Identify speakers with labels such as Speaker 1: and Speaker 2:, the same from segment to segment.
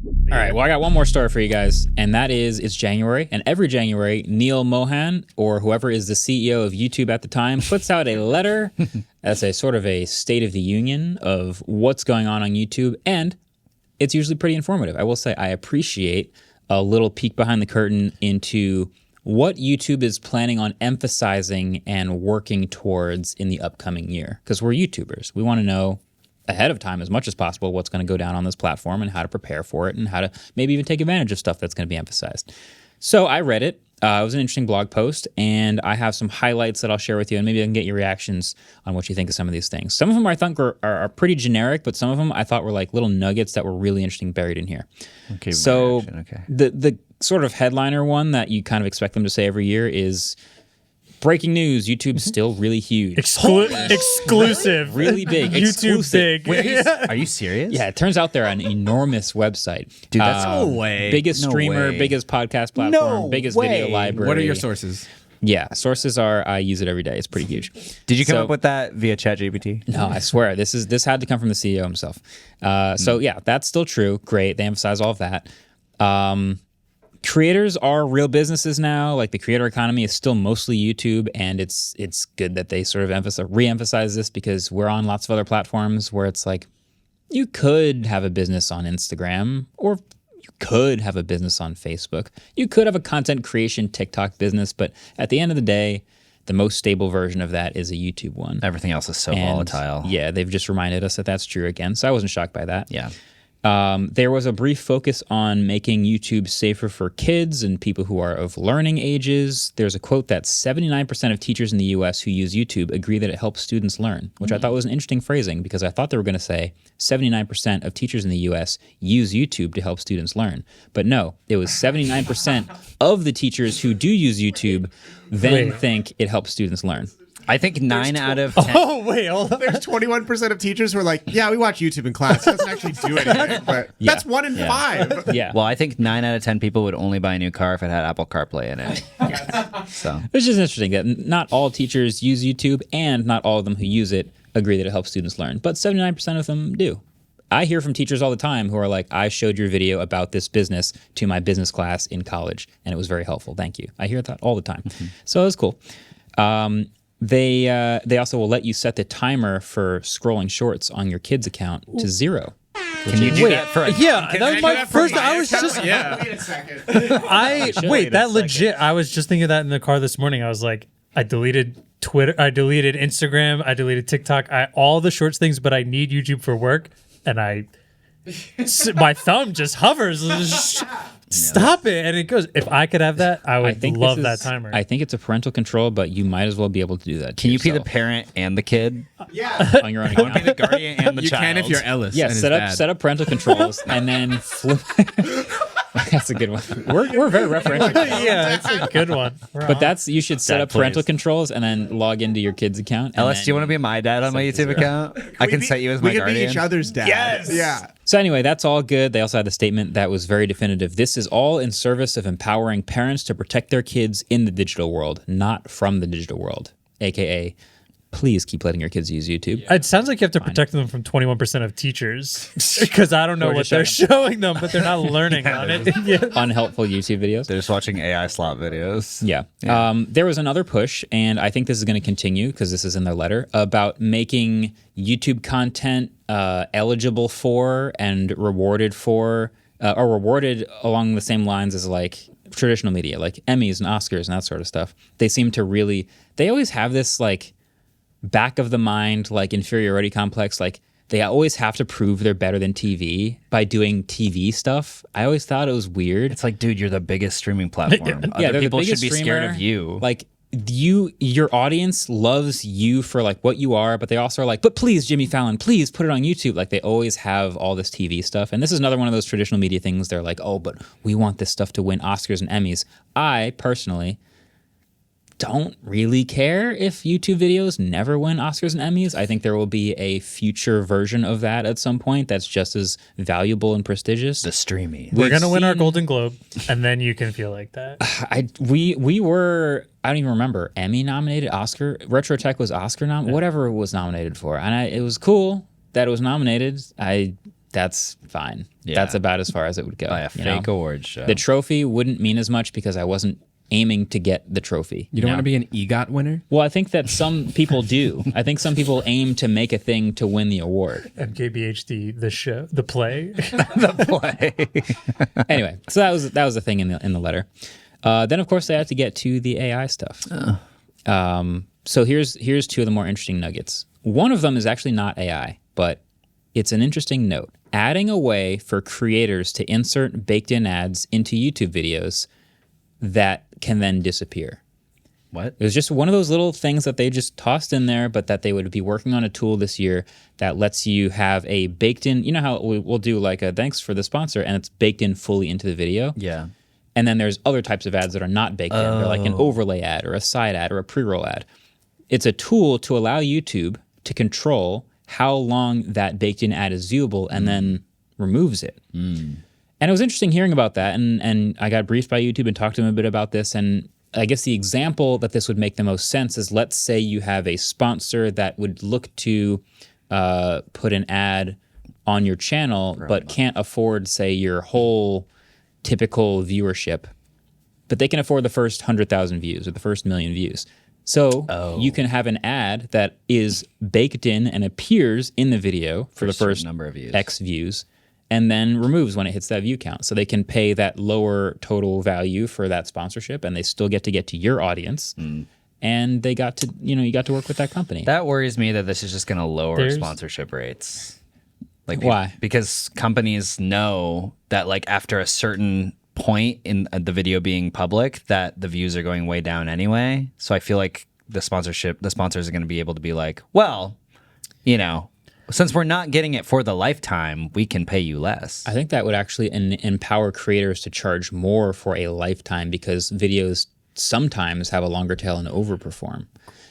Speaker 1: All right, well, I got one more story for you guys, and that is it's January, and every January, Neil Mohan, or whoever is the CEO of YouTube at the time, puts out a letter as a sort of a State of the Union of what's going on YouTube, and it's usually pretty informative. I will say I appreciate a little peek behind the curtain into what YouTube is planning on emphasizing and working towards in the upcoming year, because we're YouTubers. We want to know ahead of time as much as possible what's going to go down on this platform and how to prepare for it and how to maybe even take advantage of stuff that's going to be emphasized. So I read it. It was an interesting blog post, and I have some highlights that I'll share with you, and maybe I can get your reactions on what you think of some of these things. Some of them I think are pretty generic, but some of them I thought were like little nuggets that were really interesting buried in here. Okay. So the sort of headliner one that you kind of expect them to say every year is breaking news, YouTube's still really huge.
Speaker 2: Exclusive.
Speaker 1: Really big.
Speaker 2: YouTube big.
Speaker 3: Wait, are you serious?
Speaker 1: Yeah, it turns out they're an enormous website.
Speaker 3: Dude, that's no way.
Speaker 1: Biggest streamer, biggest podcast platform, biggest video library.
Speaker 3: What are your sources?
Speaker 1: Yeah, sources are I use it every day. It's pretty huge.
Speaker 3: Did you come up with that via ChatGPT?
Speaker 1: No, I swear. This had to come from the CEO himself. So yeah, that's still true. Great. They emphasize all of that. Creators are real businesses now. Like the creator economy is still mostly YouTube, and it's good that they sort of re-emphasize this because we're on lots of other platforms where it's like you could have a business on Instagram, or you could have a business on Facebook. You could have a content creation TikTok business, but at the end of the day, the most stable version of that is a YouTube one.
Speaker 3: Everything else is so volatile.
Speaker 1: Yeah, they've just reminded us that that's true again, so I wasn't shocked by that.
Speaker 3: Yeah.
Speaker 1: There was a brief focus on making YouTube safer for kids and people who are of learning ages. There's a quote that 79% of teachers in the U.S. who use YouTube agree that it helps students learn, which I thought was an interesting phrasing because I thought they were going to say 79% of teachers in the U.S. use YouTube to help students learn. But no, it was 79% of the teachers who do use YouTube then think it helps students learn.
Speaker 3: I think 9 out of 10.
Speaker 2: Oh, wait, hold on.
Speaker 4: There's 21% of teachers who are like, yeah, we watch YouTube in class. It doesn't actually do anything, but that's 1 in 5.
Speaker 1: Yeah.
Speaker 3: Well, I think 9 out of 10 people would only buy a new car if it had Apple CarPlay in it. So
Speaker 1: it's just interesting that not all teachers use YouTube, and not all of them who use it agree that it helps students learn, but 79% of them do. I hear from teachers all the time who are like, I showed your video about this business to my business class in college, and it was very helpful. Thank you. I hear that all the time. So it was cool. They also will let you set the timer for scrolling shorts on your kid's account to 0.
Speaker 3: Can you do that for
Speaker 2: Yeah, that was my first. I was just.
Speaker 4: Yeah. Wait a second.
Speaker 2: Wait, that legit. I was just thinking of that in the car this morning. I was like, I deleted Twitter, I deleted Instagram, I deleted TikTok, all the shorts things, but I need YouTube for work, and my thumb just hovers. Stop it. And it goes, if I could have that, I would love that timer.
Speaker 1: I think it's a parental control, but you might as well be able to do that.
Speaker 3: Can you be the parent and the kid?
Speaker 4: Yeah.
Speaker 1: On your own
Speaker 3: I want
Speaker 1: account?
Speaker 3: to be the guardian and the
Speaker 5: You
Speaker 3: child.
Speaker 5: can if you're Ellis.
Speaker 1: Yeah,
Speaker 5: and his
Speaker 1: set
Speaker 5: dad.
Speaker 1: up parental controls and then flip. That's a good one. We're very referential.
Speaker 2: Yeah, it's a good one.
Speaker 1: But you should set
Speaker 3: Dad,
Speaker 1: up parental
Speaker 3: please.
Speaker 1: controls and then log into your kid's account. and
Speaker 3: Ellis,
Speaker 1: then-
Speaker 3: do you want to be my dad on my YouTube account? I can set you as my
Speaker 4: We can
Speaker 3: guardian.
Speaker 4: be each other's dad.
Speaker 3: Yes.
Speaker 4: Yeah.
Speaker 1: So anyway, that's all good. They also had a statement that was very definitive. This is all in service of empowering parents to protect their kids in the digital world, not from the digital world, AKA please keep letting your kids use YouTube.
Speaker 2: It sounds like you have to protect them from 21% of teachers because I don't know what they're showing them, but they're not learning on it.
Speaker 1: Unhelpful YouTube videos.
Speaker 3: They're just watching AI slot videos.
Speaker 1: Yeah. There was another push, and I think this is going to continue because this is in their letter, about making YouTube content eligible for and rewarded for, or rewarded along the same lines as like traditional media, like Emmys and Oscars and that sort of stuff. They seem to really, they always have this like back of the mind, like inferiority complex, like they always have to prove they're better than TV by doing TV stuff. I always thought it was weird.
Speaker 3: It's like, dude, you're the biggest streaming platform.
Speaker 1: Yeah,
Speaker 3: Other people should
Speaker 1: biggest
Speaker 3: be scared
Speaker 1: streamer.
Speaker 3: of you.
Speaker 1: Like your audience loves you for like what you are, but they also are like, but please, Jimmy Fallon, please put it on YouTube. Like they always have all this TV stuff. And this is another one of those traditional media things. They're like, oh, but we want this stuff to win Oscars and Emmys. I personally don't really care if YouTube videos never win Oscars and Emmys. I think there will be a future version of that at some point that's just as valuable and prestigious.
Speaker 3: The streaming.
Speaker 2: We're going to win our Golden Globe, and then you can feel like that.
Speaker 1: We were, I don't even remember, Emmy nominated, Oscar, Retro Tech was Oscar nominated, whatever it was nominated for. And it was cool that it was nominated. That that's fine.
Speaker 3: Yeah.
Speaker 1: That's about as far as it would go.
Speaker 3: By a fake awards show.
Speaker 1: The trophy wouldn't mean as much because I wasn't aiming to get the trophy.
Speaker 5: You don't want to be an EGOT winner?
Speaker 1: Well, I think that some people do. I think some people aim to make a thing to win the award.
Speaker 2: MKBHD, the show, the play.
Speaker 1: Anyway, so that was the thing in the letter. Then of course they had to get to the AI stuff. So here's two of the more interesting nuggets. One of them is actually not AI, but it's an interesting note. Adding a way for creators to insert baked-in ads into YouTube videos that can then disappear.
Speaker 3: What?
Speaker 1: It was just one of those little things that they just tossed in there, but that they would be working on a tool this year that lets you have a baked-in, you know how we'll do like a thanks for the sponsor, and it's baked in fully into the video?
Speaker 3: Yeah.
Speaker 1: And then there's other types of ads that are not baked in. They're like an overlay ad or a side ad or a pre-roll ad. It's a tool to allow YouTube to control how long that baked-in ad is viewable and then removes it. And it was interesting hearing about that, and I got briefed by YouTube and talked to them a bit about this, and I guess the example that this would make the most sense is, let's say you have a sponsor that would look to put an ad on your channel but can't afford, say, your whole typical viewership, but they can afford the first 100,000 views or the first million views. So you can have an ad that is baked in and appears in the video for the first
Speaker 3: number of views.
Speaker 1: X views, and then removes when it hits that view count. So they can pay that lower total value for that sponsorship, and they still get to your audience. And they got to, you got to work with that company.
Speaker 3: That worries me that this is just going to lower sponsorship rates. Like,
Speaker 1: why?
Speaker 3: Because companies know that, like, after a certain point in the video being public, that the views are going way down anyway. So I feel like the sponsors are going to be able to be like, well, since we're not getting it for the lifetime, we can pay you less.
Speaker 1: I think that would actually empower creators to charge more for a lifetime, because videos sometimes have a longer tail and overperform.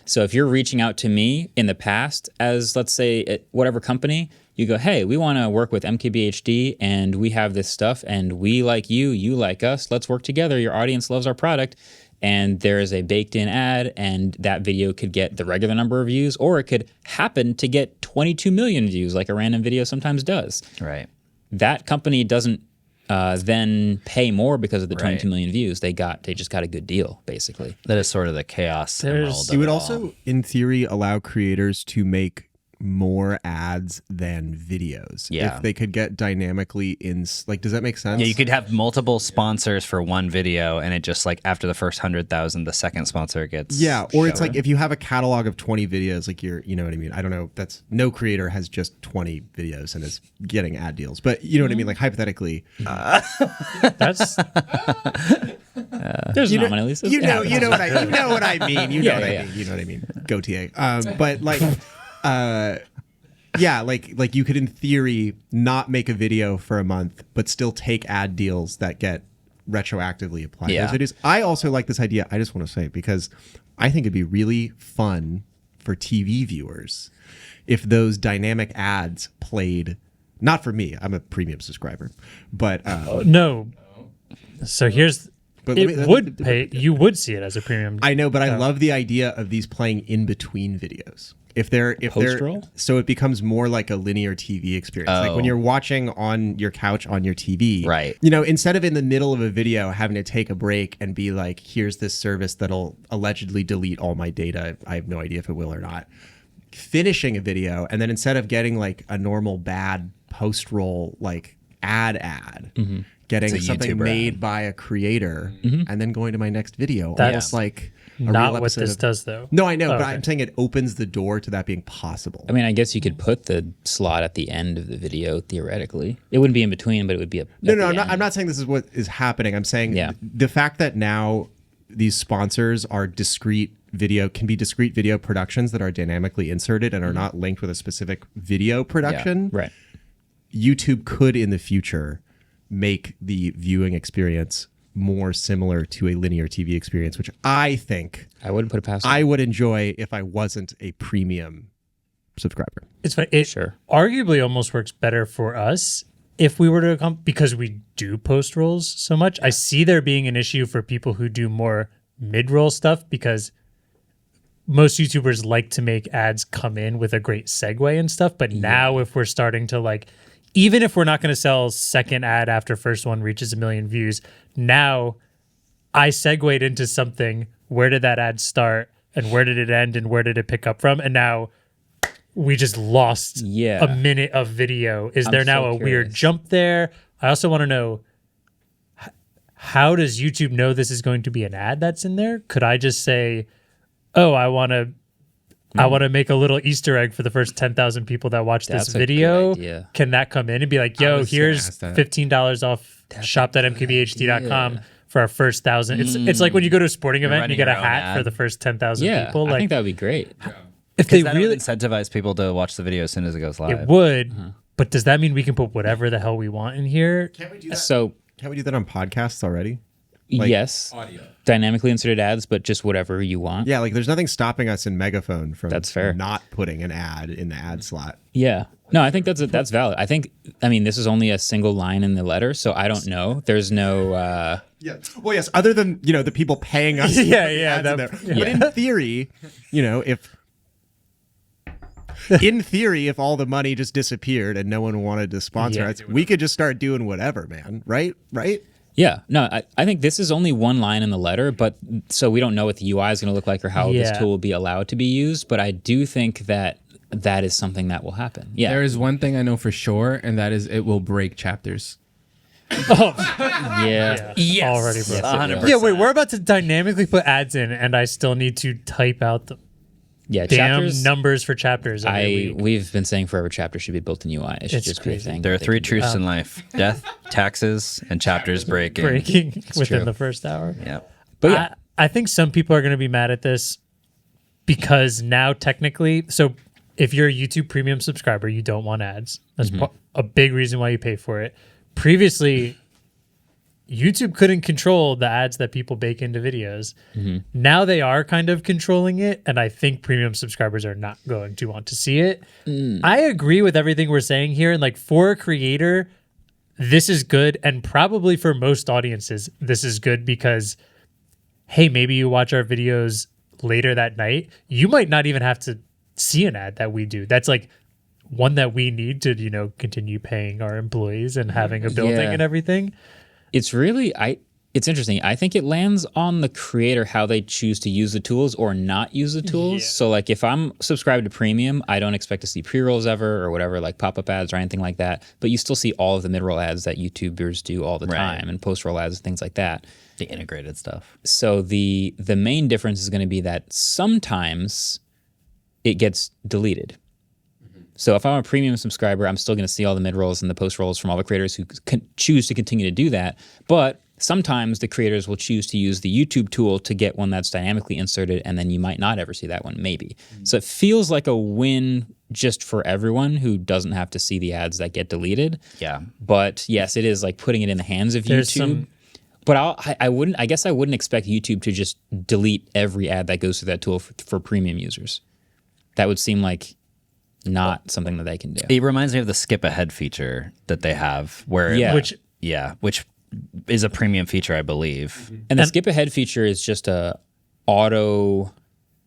Speaker 1: So if you're reaching out to me in the past as, let's say, whatever company, you go, hey, we want to work with MKBHD and we have this stuff and we like you, you like us, let's work together. Your audience loves our product. And there is a baked-in ad, and that video could get the regular number of views, or it could happen to get 22 million views, like a random video sometimes does.
Speaker 3: Right.
Speaker 1: That company doesn't then pay more because of the 22 million views. They just got a good deal, basically.
Speaker 3: That is sort of the chaos emerald.
Speaker 4: It would also, in theory, allow creators to make more ads than videos.
Speaker 3: Yeah.
Speaker 4: If they could get dynamically does that make sense?
Speaker 3: Yeah, you could have multiple sponsors for one video, and it just, like, after the first 100,000, the second sponsor gets
Speaker 4: or it's like if you have a catalog of 20 videos, like you know what I mean? I don't know. That's no creator has just 20 videos and is getting ad deals. But you know what I mean? Like, hypothetically.
Speaker 2: That's
Speaker 1: There's not many leases.
Speaker 4: You know what I mean. You know what I mean. You know what I mean. Go TA. But like like you could in theory not make a video for a month but still take ad deals that get retroactively applied.
Speaker 3: Yeah.
Speaker 4: I also like this idea. I just want to say, because I think it'd be really fun for TV viewers if those dynamic ads played, not for me, I'm a premium subscriber, but
Speaker 2: no. So here's
Speaker 4: but
Speaker 2: you would see it as a premium.
Speaker 4: I know, but I love the idea of these playing in between videos. If they're so it becomes more like a linear TV experience. Like when you're watching on your couch on your TV,
Speaker 3: right?
Speaker 4: Instead of in the middle of a video having to take a break and be like, here's this service that'll allegedly delete all my data. I have no idea if it will or not. Finishing a video, and then instead of getting like a normal bad post-roll like ad, getting something made by a creator, and then going to my next video. Almost like
Speaker 2: not what this does, though.
Speaker 4: No, I know, but I'm saying it opens the door to that being possible.
Speaker 1: I mean, I guess you could put the slot at the end of the video, theoretically. It wouldn't be in between, but it would be
Speaker 4: I'm not saying this is what is happening. I'm saying the fact that now these sponsors are discrete video productions that are dynamically inserted and are not linked with a specific video production.
Speaker 1: Right.
Speaker 4: YouTube could, in the future, make the viewing experience more similar to a linear TV experience, which I think
Speaker 1: I wouldn't put it past
Speaker 4: I would enjoy if I wasn't a premium subscriber.
Speaker 2: It's fine. It arguably almost works better for us if we were to come, because we do post rolls so much. I see there being an issue for people who do more mid-roll stuff, because most YouTubers like to make ads come in with a great segue and stuff. But now if we're starting to like even if we're not going to sell second ad after first one reaches 1 million views, now I segued into something. Where did that ad start and where did it end and where did it pick up from? And now we just lost a minute of video. Is there now a weird jump there? I also want to know, how does YouTube know this is going to be an ad that's in there? Could I just say, oh, I want to make a little Easter egg for the first 10,000 people that watch this video. Can that come in and be like, yo, here's $15 off shop.mkbhd.com for our first 1,000. It's like when you go to a sporting event and you get a hat for the first 10,000 people. Like,
Speaker 1: I think that would be great.
Speaker 3: If they really incentivize people to watch the video as soon as it goes live.
Speaker 2: It would, but does that mean we can put whatever the hell we want in here?
Speaker 4: Can't we do that?
Speaker 1: So
Speaker 4: can't we do that on podcasts already?
Speaker 1: Yes.
Speaker 5: Audio.
Speaker 1: Dynamically inserted ads, but just whatever you want.
Speaker 4: Yeah, like there's nothing stopping us in Megaphone from
Speaker 1: That's fair.
Speaker 4: not putting an ad in the ad slot.
Speaker 1: Yeah. No, I think that's valid. I mean, this is only a single line in the letter, so I don't know. There's no
Speaker 4: Yeah. Well, yes, other than, the people paying us. But in theory, if all the money just disappeared and no one wanted to sponsor us, we could just start doing whatever, man. Right?
Speaker 1: Yeah, no, I think this is only one line in the letter, but so we don't know what the UI is going to look like or how this tool will be allowed to be used. But I do think that is something that will happen. Yeah,
Speaker 5: There is one thing I know for sure, and that is it will break chapters.
Speaker 1: Yeah.
Speaker 2: Yes. Already broke.
Speaker 3: 100%.
Speaker 2: Yeah, wait, we're about to dynamically put ads in, and I still need to type out the damn
Speaker 1: chapters,
Speaker 2: numbers for chapters every week.
Speaker 1: We've been saying forever chapters should be built in UI. It should just be a thing.
Speaker 3: There are 3 truths in life: death, taxes, and chapters breaking.
Speaker 2: Within the first hour.
Speaker 3: Yeah.
Speaker 2: But yeah. I think some people are going to be mad at this because now technically, so if you're a YouTube premium subscriber, you don't want ads. That's a big reason why you pay for it. Previously, YouTube couldn't control the ads that people bake into videos. Now they are kind of controlling it, and I think premium subscribers are not going to want to see it. I agree with everything we're saying here, and like for a creator, this is good, and probably for most audiences, this is good because, hey, maybe you watch our videos later that night. You might not even have to see an ad that we do. That's like one that we need to, continue paying our employees and having a building and everything.
Speaker 1: It's really it's interesting. I think it lands on the creator how they choose to use the tools or not use the tools. Yeah. So like if I'm subscribed to premium, I don't expect to see pre-rolls ever or whatever, like pop-up ads or anything like that. But you still see all of the mid-roll ads that YouTubers do all the time and post-roll ads and things like that.
Speaker 3: The integrated stuff.
Speaker 1: So the main difference is going to be that sometimes it gets deleted. So if I'm a premium subscriber, I'm still going to see all the mid-rolls and the post-rolls from all the creators who choose to continue to do that. But sometimes the creators will choose to use the YouTube tool to get one that's dynamically inserted, and then you might not ever see that one, maybe. So it feels like a win just for everyone who doesn't have to see the ads that get deleted.
Speaker 3: Yeah.
Speaker 1: But yes, it is like putting it in the hands of YouTube. But I wouldn't expect YouTube to just delete every ad that goes through that tool for premium users. That would seem like not something that they can do.
Speaker 3: It reminds me of the skip ahead feature that they have where which is a premium feature, I believe.
Speaker 1: And the skip ahead feature is just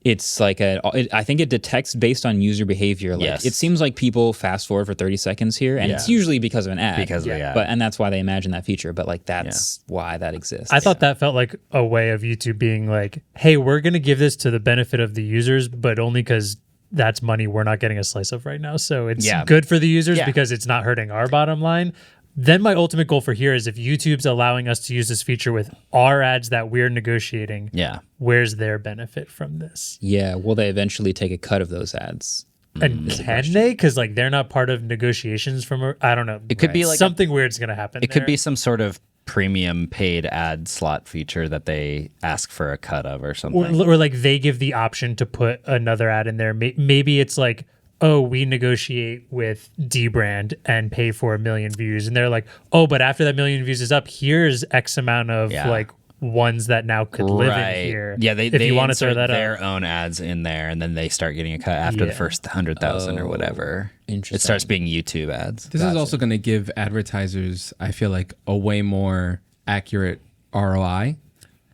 Speaker 1: it's like I think it detects based on user behavior. Like it seems like people fast forward for 30 seconds here, and it's usually because of an ad.
Speaker 3: Because of the ad.
Speaker 1: And that's why they imagine that feature, but like that's why that exists.
Speaker 2: I thought that felt like a way of YouTube being like, hey, we're going to give this to the benefit of the users, but only because that's money we're not getting a slice of right now. So it's good for the users because it's not hurting our bottom line. Then my ultimate goal for here is if YouTube's allowing us to use this feature with our ads that we're negotiating, where's their benefit from this?
Speaker 1: Yeah, will they eventually take a cut of those ads?
Speaker 2: And can they? Because like they're not part of negotiations I don't know.
Speaker 3: It could be like
Speaker 2: something weird's going to happen.
Speaker 3: It could be some sort of premium paid ad slot feature that they ask for a cut of or something.
Speaker 2: Or like they give the option to put another ad in there. Maybe it's like, oh, we negotiate with D brand and pay for 1 million views. And they're like, oh, but after that 1 million views is up, here's X amount of like ones that now could live in here.
Speaker 3: Yeah, they want to throw that their own ads in there, and then they start getting a cut after the first 100,000 or whatever.
Speaker 1: Interesting.
Speaker 3: It starts being YouTube ads.
Speaker 5: This is also going to give advertisers, I feel like, a way more accurate ROI.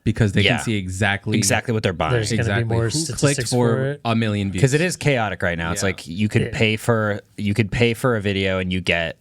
Speaker 5: because they
Speaker 3: Yeah.
Speaker 5: can see exactly
Speaker 3: what they're buying.
Speaker 2: There's gonna be more
Speaker 5: who
Speaker 2: statistics
Speaker 5: clicked
Speaker 2: for
Speaker 5: for
Speaker 2: it.
Speaker 5: 1 million views.
Speaker 3: Because it is chaotic right now. It's
Speaker 5: Yeah.
Speaker 3: like you could pay for a video and you get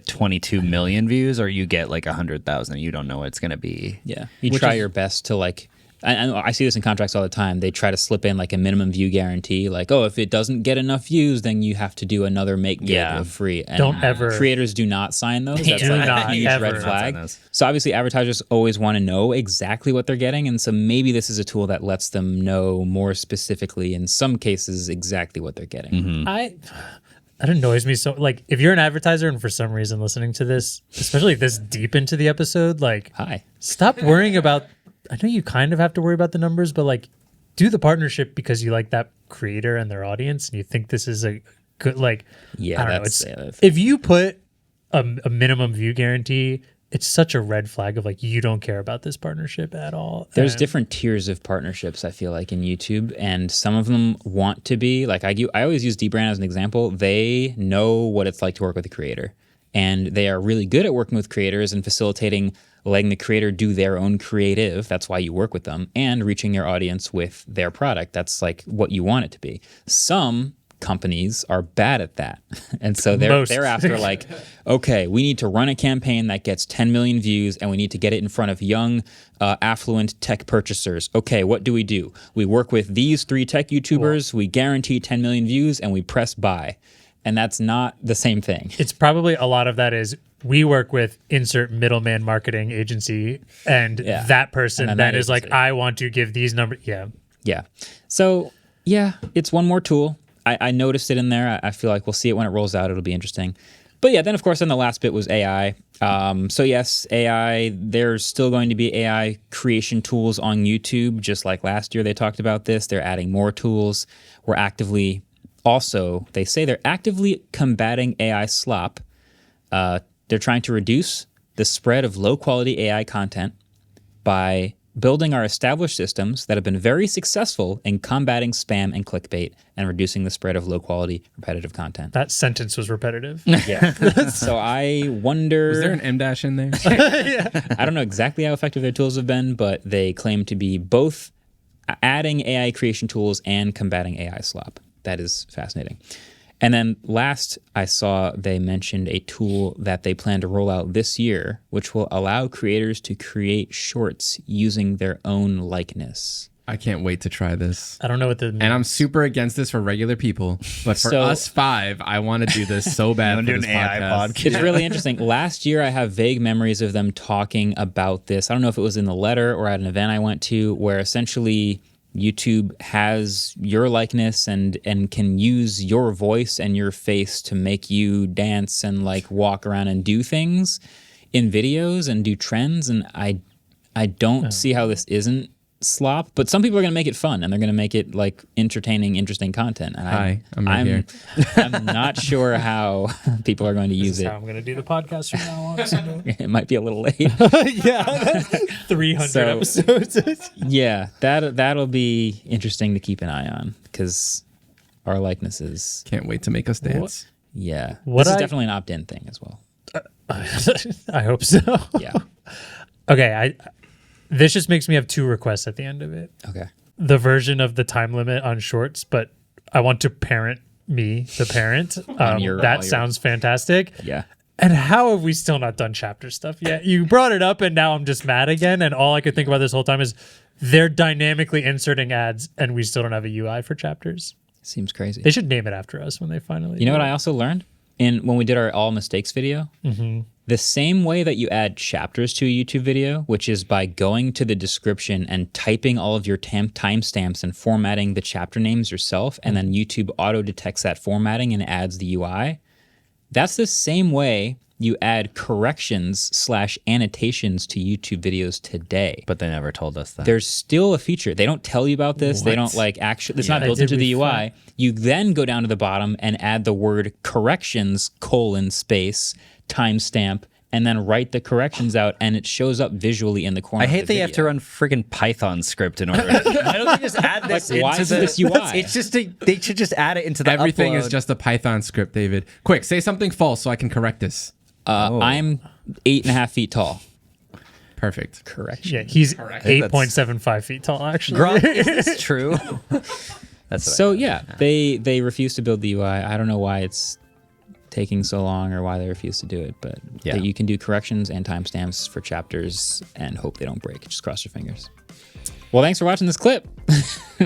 Speaker 3: 22 million views, or you get like 100,000. You don't know what it's gonna be.
Speaker 1: Yeah, you try your best to like. I see this in contracts all the time. They try to slip in like a minimum view guarantee, like, oh, if it doesn't get enough views, then you have to do another make good of free. And
Speaker 2: Don't ever-
Speaker 1: creators do not sign those. That's
Speaker 2: Do
Speaker 1: like
Speaker 2: not
Speaker 1: a huge
Speaker 2: ever.
Speaker 1: red
Speaker 2: Not
Speaker 1: flag.
Speaker 3: sign those.
Speaker 1: So obviously, advertisers always want to know exactly what they're getting, and so maybe this is a tool that lets them know more specifically, in some cases, exactly what they're getting.
Speaker 2: That annoys me so. Like, if you're an advertiser and for some reason listening to this, especially this deep into the episode, like,
Speaker 1: Hi.
Speaker 2: stop worrying about. I know you kind of have to worry about the numbers, but like, do the partnership because you like that creator and their audience, and you think this is a good like.
Speaker 1: Yeah,
Speaker 2: I don't know.
Speaker 1: that's
Speaker 2: It's, if you put a minimum view guarantee, it's such a red flag of like you don't care about this partnership at all.
Speaker 1: There's
Speaker 2: And-
Speaker 1: different tiers of partnerships, I feel like, in YouTube, and some of them want to be like I always use Dbrand as an example. They know what it's like to work with a creator, and they are really good at working with creators and facilitating, letting the creator do their own creative. That's why you work with them, and reaching your audience with their product. That's like what you want it to be. Some companies are bad at that, and so they're after like, okay, we need to run a campaign that gets 10 million views, and we need to get it in front of young, affluent tech purchasers. Okay, what do? We work with these 3 tech YouTubers. We guarantee 10 million views, and we press buy. And that's not the same thing.
Speaker 2: It's probably a lot of that is we work with insert middleman marketing agency, and that person
Speaker 1: And
Speaker 2: then
Speaker 1: that
Speaker 2: is like,
Speaker 1: agency.
Speaker 2: I want to give these numbers. Yeah.
Speaker 1: Yeah. So, yeah, it's one more tool. I noticed it in there. I feel like we'll see it when it rolls out. It'll be interesting. But yeah, then of course, then the last bit was AI. So yes, AI, there's still going to be AI creation tools on YouTube, just like last year they talked about this. They're adding more tools. We're actively, also, they say they're actively combating AI slop. They're trying to reduce the spread of low-quality AI content by building our established systems that have been very successful in combating spam and clickbait and reducing the spread of low-quality repetitive content.
Speaker 2: That sentence was repetitive.
Speaker 1: Yeah. So I wonder...
Speaker 5: Was there an M dash in there?
Speaker 1: I don't know exactly how effective their tools have been, but they claim to be both adding AI creation tools and combating AI slop. That is fascinating. And then last I saw they mentioned a tool that they plan to roll out this year, which will allow creators to create shorts using their own likeness.
Speaker 5: I can't wait to try this.
Speaker 2: I don't know what the
Speaker 5: And I'm super against this for regular people, but for
Speaker 1: So-
Speaker 5: us 5, I want to do this so bad for
Speaker 3: do
Speaker 5: this
Speaker 3: an AI
Speaker 5: podcast.
Speaker 1: It's really interesting. Last year, I have vague memories of them talking about this. I don't know if it was in the letter or at an event I went to where essentially YouTube has your likeness and can use your voice and your face to make you dance and like walk around and do things in videos and do trends. And I don't see how this isn't slop, but some people are going to make it fun and they're going to make it like entertaining, interesting content. And
Speaker 5: Hi, I'm right here.
Speaker 1: I'm not sure how people are going to use
Speaker 2: This is
Speaker 1: it.
Speaker 2: how I'm going to do the podcast from now on. So.
Speaker 1: It might be a little late.
Speaker 2: Yeah. 300
Speaker 1: So-
Speaker 2: episodes.
Speaker 1: Yeah, that'll be interesting to keep an eye on because our likenesses.
Speaker 5: Can't wait to make us dance.
Speaker 1: Yeah,
Speaker 2: What
Speaker 1: this is
Speaker 2: I-
Speaker 1: definitely an opt-in thing as well.
Speaker 2: I hope so.
Speaker 1: Yeah.
Speaker 2: Okay. This just makes me have 2 requests at the end of it.
Speaker 1: Okay.
Speaker 2: The version of the time limit on shorts, but I want to parent me, the parent.
Speaker 1: all your-
Speaker 2: That sounds fantastic.
Speaker 1: Yeah.
Speaker 2: And how have we still not done chapter stuff yet? You brought it up and now I'm just mad again. And all I could think about this whole time is they're dynamically inserting ads and we still don't have a UI for chapters.
Speaker 1: Seems crazy.
Speaker 2: They should name it after us when they finally
Speaker 1: You know
Speaker 2: do
Speaker 1: what
Speaker 2: it.
Speaker 1: I also learned when we did our all mistakes video? The same way that you add chapters to a YouTube video, which is by going to the description and typing all of your timestamps and formatting the chapter names yourself, and then YouTube auto detects that formatting and adds the UI. That's the same way you add corrections/annotations to YouTube videos today.
Speaker 3: But they never told us that.
Speaker 1: There's still a feature. They don't tell you about this. They don't like actually, it's not built into the UI. You then go down to the bottom and add the word corrections : timestamp, and then write the corrections out, and it shows up visually in the corner.
Speaker 3: I hate
Speaker 1: of
Speaker 3: that
Speaker 1: the
Speaker 3: you have to
Speaker 1: video.
Speaker 3: run friggin' Python script in order. Why don't they just add this
Speaker 1: Like, why
Speaker 3: into
Speaker 1: is
Speaker 3: the
Speaker 1: this UI?
Speaker 3: It's just they should just add it into the
Speaker 5: Everything
Speaker 3: upload.
Speaker 5: is just a Python script, David. Quick, say something false so I can correct this.
Speaker 1: I'm 8.5 feet tall.
Speaker 5: Perfect.
Speaker 1: Correction.
Speaker 2: Yeah, he's
Speaker 5: Correct.
Speaker 2: 8.75 feet tall, actually.
Speaker 3: Grok, is this true? That's what
Speaker 1: So yeah, they refuse to build the UI. I don't know why it's taking so long or why they refuse to do it, but
Speaker 3: Yeah.
Speaker 1: you can do corrections and timestamps for chapters and hope they don't break. Just cross your fingers. Well, thanks for watching this clip.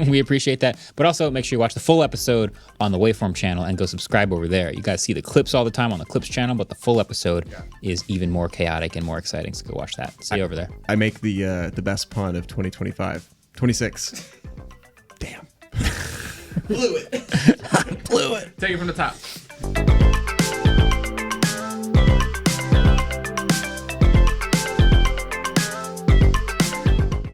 Speaker 1: We appreciate that. But also make sure you watch the full episode on the Waveform channel and go subscribe over there. You guys see the clips all the time on the Clips channel, but the full episode is even more chaotic and more exciting. So go watch that. See you over there.
Speaker 4: I make the best pun of 2025. 26. Damn.
Speaker 5: Take it from the top.